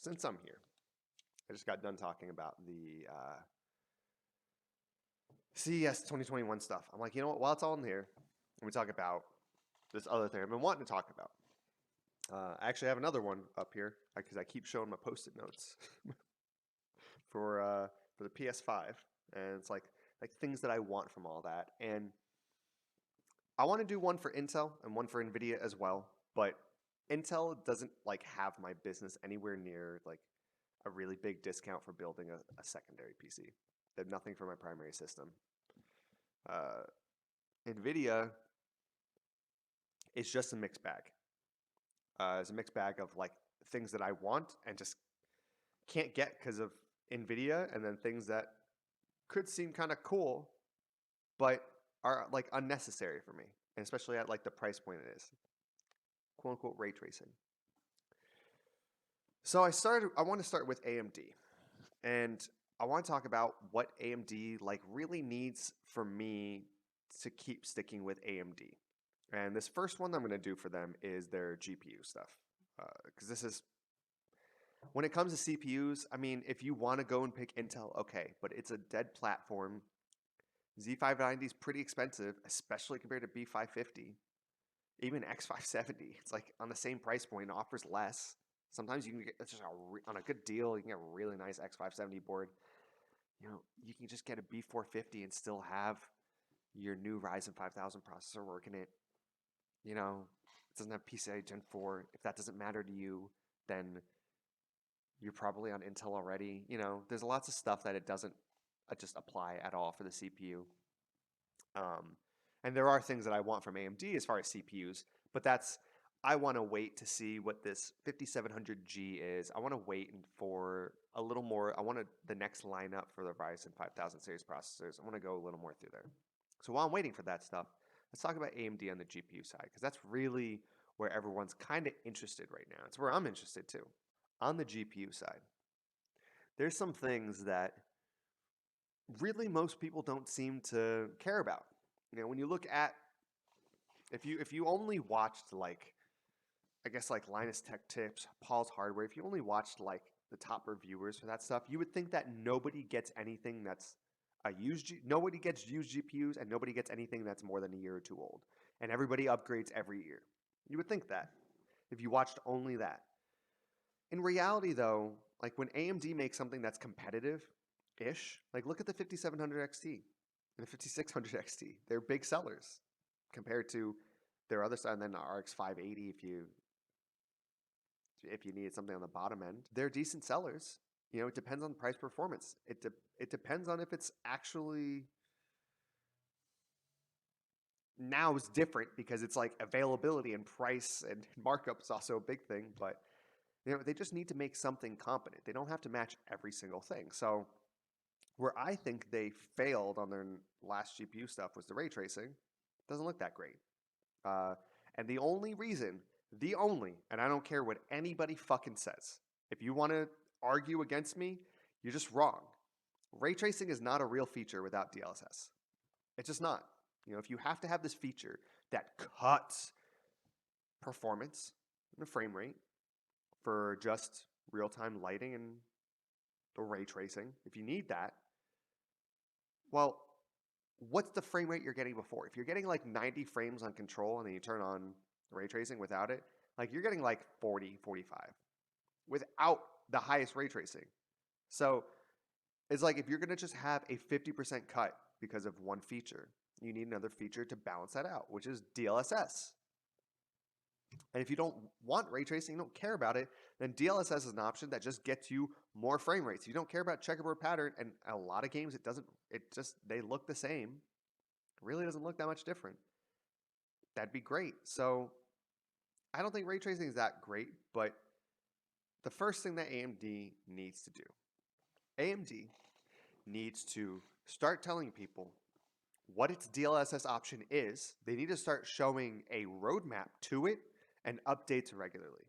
since I'm here, I just got done talking about the CES 2021 stuff. I'm like, you know what? While it's all in here, let me talk about this other thing I've been wanting to talk about. I actually have another one up here because I keep showing my post-it notes for the PS5, and it's like things that I want from all that. And I want to do one for Intel and one for Nvidia as well, but Intel doesn't like have my business anywhere near like a really big discount for building a secondary PC. They have nothing for my primary system. Nvidia is just a mixed bag. It's a mixed bag of like things that I want and just can't get because of Nvidia, and then things that could seem kind of cool, but are like unnecessary for me, and especially at like the price point it is. "Quote unquote" ray tracing. So I want to start with AMD, and I want to talk about what AMD like really needs for me to keep sticking with AMD. And this first one that I'm going to do for them is their GPU stuff, because this is when it comes to CPUs. I mean, if you want to go and pick Intel, okay, but it's a dead platform. Z590 is pretty expensive, especially compared to B550. Even X570, it's like on the same price point, offers less. Sometimes you can get just on a good deal, you can get a really nice X570 board. You know, you can just get a B450 and still have your new Ryzen 5000 processor working it. You know, it doesn't have PCIe Gen 4. If that doesn't matter to you, then you're probably on Intel already. You know, there's lots of stuff that it doesn't just apply at all for the CPU. And there are things that I want from AMD as far as CPUs, but I want to wait to see what this 5700G is. I want to wait for a little more. I want the next lineup for the Ryzen 5000 series processors. I want to go a little more through there. So while I'm waiting for that stuff, let's talk about AMD on the GPU side, because that's really where everyone's kind of interested right now. It's where I'm interested too. On the GPU side, there's some things that really most people don't seem to care about. You know, when you look at, if you only watched like, I guess like Linus Tech Tips, Paul's Hardware, if you only watched like the top reviewers for that stuff, you would think that nobody gets anything that's nobody gets used GPUs, and nobody gets anything that's more than a year or two old, and everybody upgrades every year. You would think that if you watched only that. In reality though, like when AMD makes something that's competitive-ish, like look at the 5700 XT and the 5600 XT. They're big sellers compared to their other side, and then the RX 580 if you needed something on the bottom end. They're decent sellers. You know, it depends on price performance. It depends on if it's actually, now it's different because it's like availability and price and markup is also a big thing, but you know, they just need to make something competent. They don't have to match every single thing. So where I think they failed on their last GPU stuff was the ray tracing. It doesn't look that great. And the only reason, and I don't care what anybody fucking says, if you want to argue against me, you're just wrong. Ray tracing is not a real feature without DLSS. It's just not. You know, if you have to have this feature that cuts performance and the frame rate for just real-time lighting and the ray tracing, if you need that, well, what's the frame rate you're getting before? If you're getting like 90 frames on control and then you turn on ray tracing without it, like you're getting like 40, 45 without the highest ray tracing. So it's like if you're going to just have a 50% cut because of one feature, you need another feature to balance that out, which is DLSS. And if you don't want ray tracing, you don't care about it, then DLSS is an option that just gets you more frame rates. You don't care about checkerboard pattern, and a lot of games they look the same. It really doesn't look that much different. That'd be great. So I don't think ray tracing is that great, but the first thing that AMD needs to do, AMD needs to start telling people what its DLSS option is. They need to start showing a roadmap to it and updates regularly.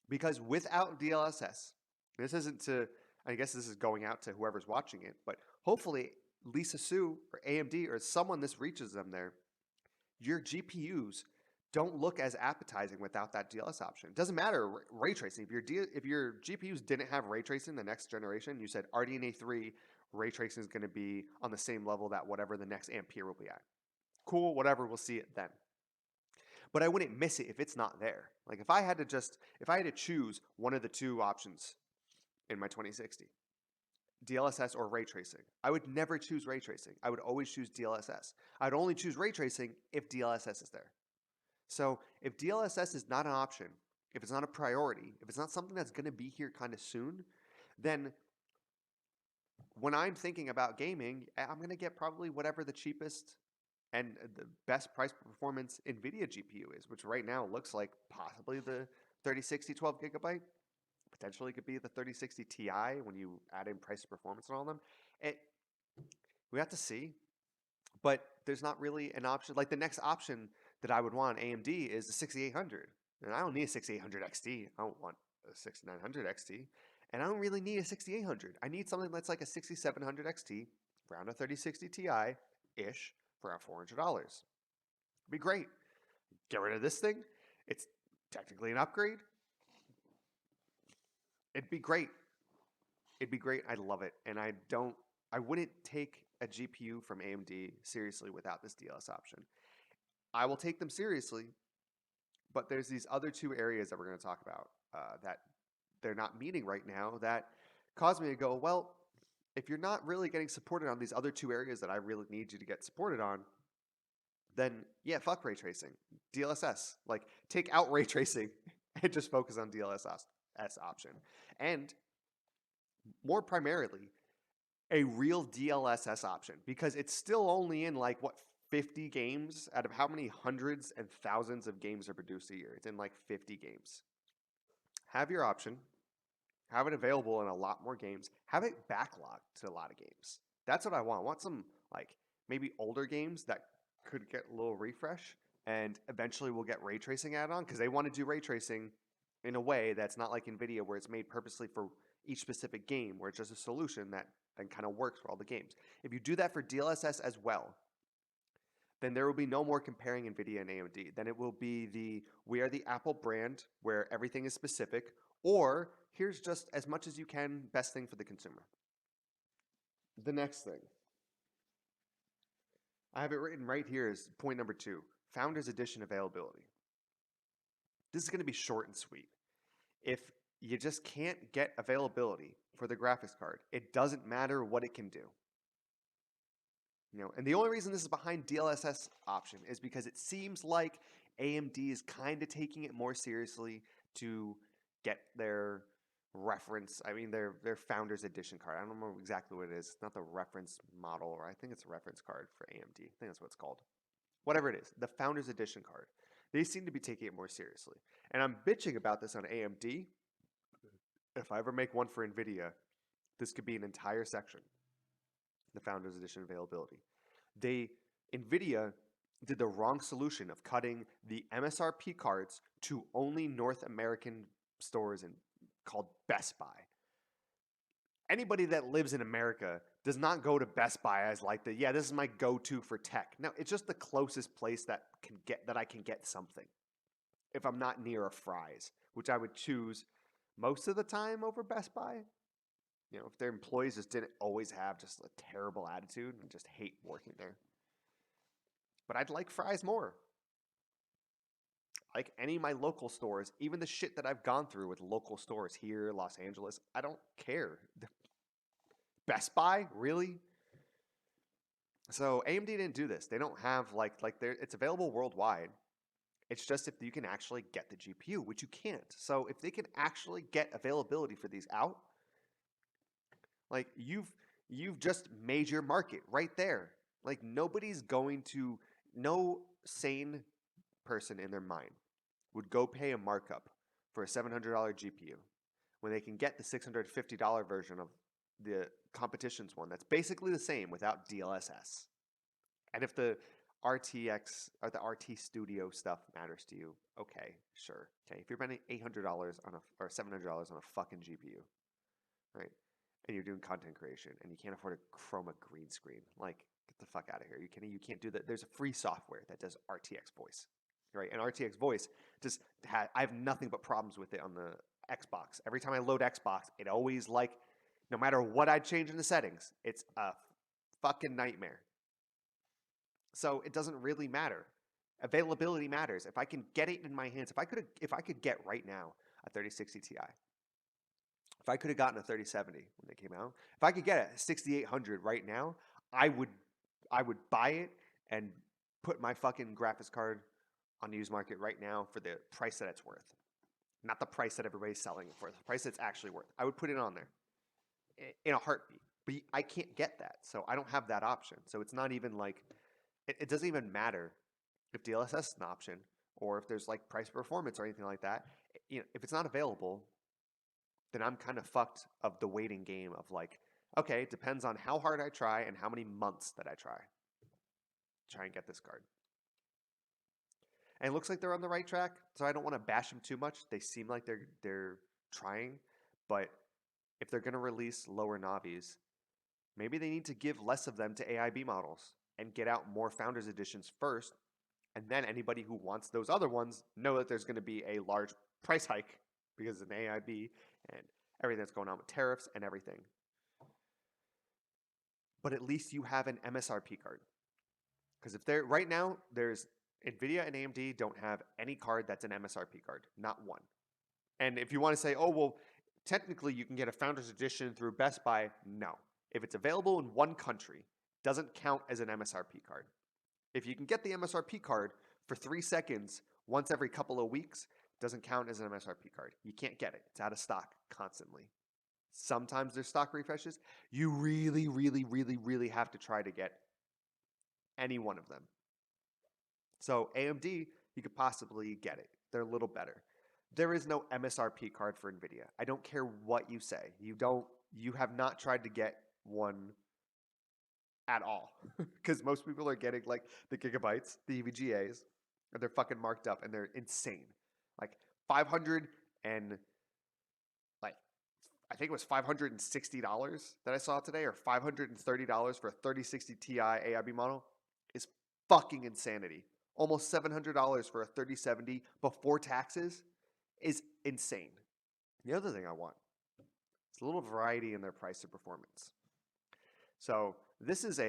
Because without DLSS, this isn't to, I guess this is going out to whoever's watching it, but hopefully Lisa Su or AMD or someone this reaches them there, your GPUs don't look as appetizing without that DLS option. It doesn't matter ray tracing. If your GPUs didn't have ray tracing the next generation, you said RDNA 3 ray tracing is going to be on the same level that whatever the next Ampere will be at. Cool, whatever, we'll see it then. But I wouldn't miss it if it's not there. Like if I had to choose one of the two options in my 2060, DLSS or ray tracing, I would never choose ray tracing. I would always choose DLSS. I'd only choose ray tracing if DLSS is there. So if DLSS is not an option, if it's not a priority, if it's not something that's going to be here kind of soon, then when I'm thinking about gaming, I'm going to get probably whatever the cheapest and the best price performance NVIDIA GPU is, which right now looks like possibly the 3060 12 gigabyte. Potentially could be the 3060 Ti when you add in price performance and all of them. We have to see, but there's not really an option. Like the next option that I would want AMD is the 6800. And I don't need a 6800 XT. I don't want a 6900 XT. And I don't really need a 6800. I need something that's like a 6700 XT, around a 3060 Ti-ish for around $400. Be great. Get rid of this thing. It's technically an upgrade. It'd be great. It'd be great. I'd love it. And I wouldn't take a GPU from AMD seriously without this DLS option. I will take them seriously, but there's these other two areas that we're going to talk about that they're not meeting right now that cause me to go, well, if you're not really getting supported on these other two areas that I really need you to get supported on, then yeah, fuck ray tracing. DLSS. Like, take out ray tracing and just focus on DLSS option. And more primarily, a real DLSS option, because it's still only in like, what, 50 games out of how many hundreds and thousands of games are produced a year? It's in like 50 games. Have your option. Have it available in a lot more games. Have it backlogged to a lot of games. That's what I want. I want some like maybe older games that could get a little refresh, and eventually we'll get ray tracing added on, because they want to do ray tracing in a way that's not like NVIDIA, where it's made purposely for each specific game, where it's just a solution that then kind of works for all the games. If you do that for DLSS as well, then there will be no more comparing NVIDIA and AMD. Then it will be we are the Apple brand where everything is specific, or here's just as much as you can, best thing for the consumer. The next thing, I have it written right here is point number 2, Founders Edition availability. This is going to be short and sweet. If you just can't get availability for the graphics card, it doesn't matter what it can do. And the only reason this is behind DLSS option is because it seems like AMD is kind of taking it more seriously to get their their Founders Edition card. I don't remember exactly what it is. It's not the reference model, or I think it's a reference card for AMD. I think that's what it's called. Whatever it is, the Founders Edition card. They seem to be taking it more seriously. And I'm bitching about this on AMD. If I ever make one for NVIDIA, this could be an entire section. The Founders Edition availability. NVIDIA did the wrong solution of cutting the MSRP cards to only North American stores called Best Buy. Anybody that lives in America does not go to Best Buy as like this is my go-to for tech. No, it's just the closest place that I can get something. If I'm not near a Fry's, which I would choose most of the time over Best Buy. If their employees just didn't always have just a terrible attitude and just hate working there. But I'd like Fry's more. Like any of my local stores, even the shit that I've gone through with local stores here, Los Angeles, I don't care. Best Buy, really? So AMD didn't do this. They don't have it's available worldwide. It's just if you can actually get the GPU, which you can't. So if they can actually get availability for these out, like you've just made your market right there. Like no sane person in their mind would go pay a markup for a $700 GPU when they can get the $650 version of the competition's one that's basically the same without DLSS. And if the RTX or the RT Studio stuff matters to you, okay, sure. Okay, if you're spending $800 or $700 on a fucking GPU, right? And you're doing content creation and you can't afford a chroma green screen, like, get the fuck out of here. You can't do that. There's a free software that does RTX voice. right? And RTX voice just I have nothing but problems with it on the Xbox. Every time I load Xbox, it always like, no matter what I change in the settings, it's a fucking nightmare. So it doesn't really matter. Availability matters. If I can get it in my hands, if I could get right now a 3060 Ti, if I could have gotten a 3070 when they came out, if I could get a 6800 right now, I would I would buy it and put my fucking graphics card on the used market right now for the price that it's worth. Not the price that everybody's selling it for, the price it's actually worth. I would put it on there in a heartbeat. But I can't get that, so I don't have that option. So it's not even like it doesn't even matter if DLSS is an option or if there's like price performance or anything like that. If it's not available, then I'm kind of fucked of the waiting game of like, okay, it depends on how hard I try and how many months that I try and get this card. And it looks like they're on the right track, so I don't want to bash them too much. They seem like they're trying, but if they're going to release lower Navis, maybe they need to give less of them to AIB models and get out more Founders Editions first, and then anybody who wants those other ones know that there's going to be a large price hike because of an AIB and everything that's going on with tariffs and everything. But at least you have an MSRP card. Because if they're right now, there's NVIDIA and AMD don't have any card that's an MSRP card, not one. And if you want to say, oh, well, technically you can get a Founders Edition through Best Buy, no. If it's available in one country, it doesn't count as an MSRP card. If you can get the MSRP card for 3 seconds once every couple of weeks, it doesn't count as an MSRP card. You can't get it. It's out of stock constantly. Sometimes there's stock refreshes. You really, really, really, really have to try to get any one of them. So AMD, you could possibly get it. They're a little better. There is no MSRP card for NVIDIA. I don't care what you say. You have not tried to get one at all. Because most people are getting like the gigabytes, the EVGAs, and they're fucking marked up and they're insane. Like 500 and like I think it was $560 that I saw today, or $530 for a 3060 Ti AIB model is fucking insanity. Almost $700 for a 3070 before taxes is insane. The other thing I want is a little variety in their price to performance. So this is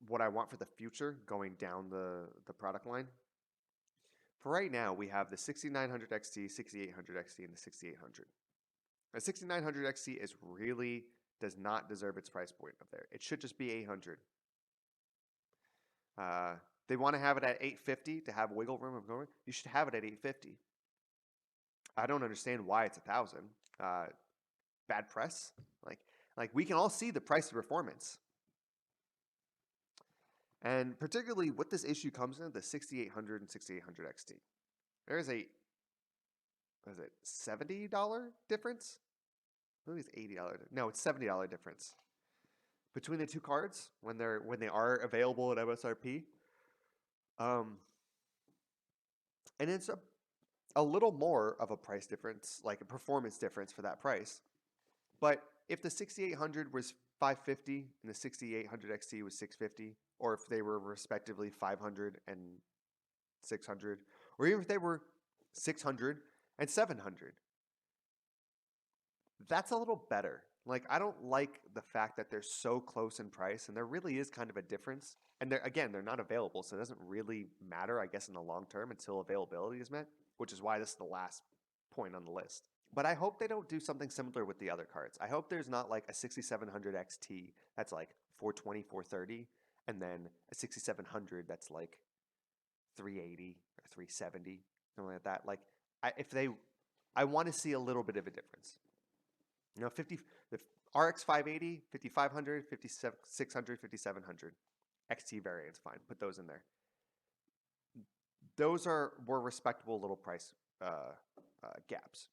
what I want for the future going down the product line. For right now, we have the 6900 XT, 6800 XT, and the 6800. The 6900 XT does not deserve its price point up there. It should just be 800. They want to have it at 850 to have wiggle room of going. You should have it at 850. I don't understand why it's 1,000. Bad press. Like we can all see the price of performance. And particularly what this issue comes in, the 6800 and 6800 XT. There is a $70 difference? I think it's $80. No, it's $70 difference between the two cards when they are available at MSRP. And it's a little more of a price difference, like a performance difference for that price. But if the 6800 was $550 and the 6800 XT was $650, or if they were respectively $500 and $600, or even if they were $600 and $700, that's a little better. Like, I don't like the fact that they're so close in price, and there really is kind of a difference. And they're not available, so it doesn't really matter, I guess, in the long term until availability is met, which is why this is the last point on the list. But I hope they don't do something similar with the other cards. I hope there's not like a 6700 XT that's like 420, 430, and then a 6700 that's like 380 or 370, something like that. Like, I want to see a little bit of a difference. You know, the RX 580, 5500, 5600, 5700. XT variants, fine. Put those in there. Those were respectable little price gaps.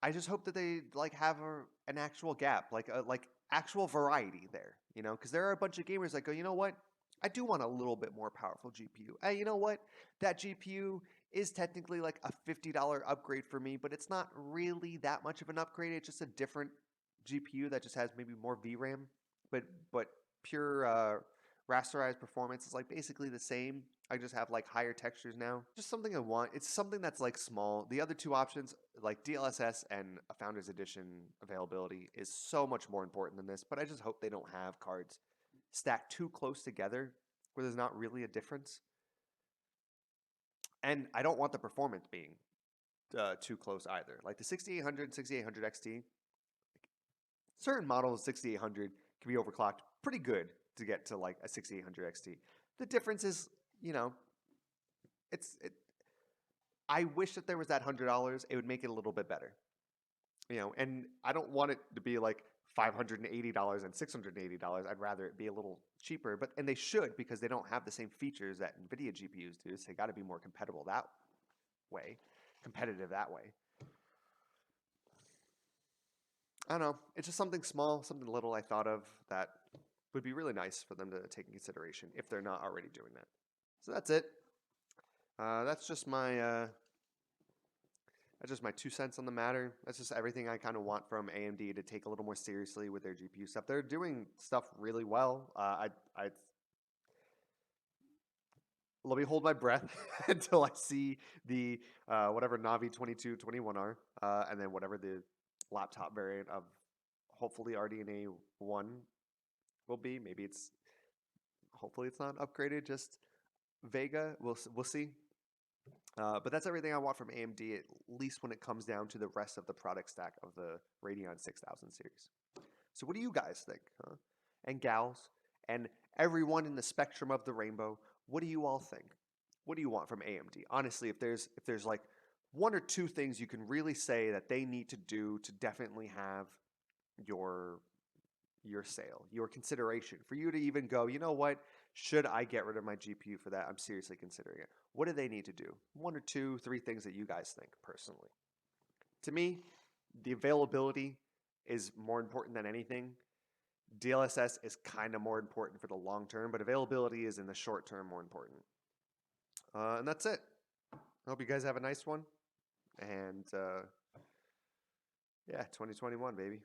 I just hope that they like have an actual gap, like actual variety there, you know, because there are a bunch of gamers that go, you know what, I do want a little bit more powerful GPU. Hey, you know what, that GPU is technically like a $50 upgrade for me, but it's not really that much of an upgrade. It's just a different GPU that just has maybe more VRAM, but pure Rasterized performance is like basically the same. I just have like higher textures now. Just something I want. It's something that's like small. The other two options, like DLSS and a Founders Edition availability, is so much more important than this. But I just hope they don't have cards stacked too close together where there's not really a difference. And I don't want the performance being too close either. Like the 6800 and 6800 XT, certain models of 6800 can be overclocked pretty good to get to like a 6800 XT. The difference is, you know, it. I wish that there was that $100. It would make it a little bit better, you know. And I don't want it to be like $580 and $680. I'd rather it be a little cheaper. But and they should, because they don't have the same features that NVIDIA GPUs do. So they got to be more compatible that way, competitive that way. I don't know. It's just something small, something little I thought of that would be really nice for them to take in consideration if they're not already doing that. So that's it. That's just my 2 cents on the matter. That's just everything I kind of want from AMD to take a little more seriously with their GPU stuff. They're doing stuff really well. Let me hold my breath until I see the whatever Navi 2221 are, and then whatever the laptop variant of hopefully RDNA 1 will be. Maybe hopefully it's not upgraded, just Vega. We'll see. But that's everything I want from AMD, at least when it comes down to the rest of the product stack of the Radeon 6000 series. So what do you guys think, huh? And gals, and everyone in the spectrum of the rainbow, what do you all think? What do you want from AMD? Honestly, if there's like one or two things you can really say that they need to do to definitely have your sale, your consideration, for you to even go, you know what, should I get rid of my GPU for that? I'm seriously considering it. What do they need to do? One or two, three things that you guys think personally. To me, the availability is more important than anything. DLSS is kind of more important for the long term, but availability is in the short term more important. And that's it. I hope you guys have a nice one. And yeah, 2021, baby.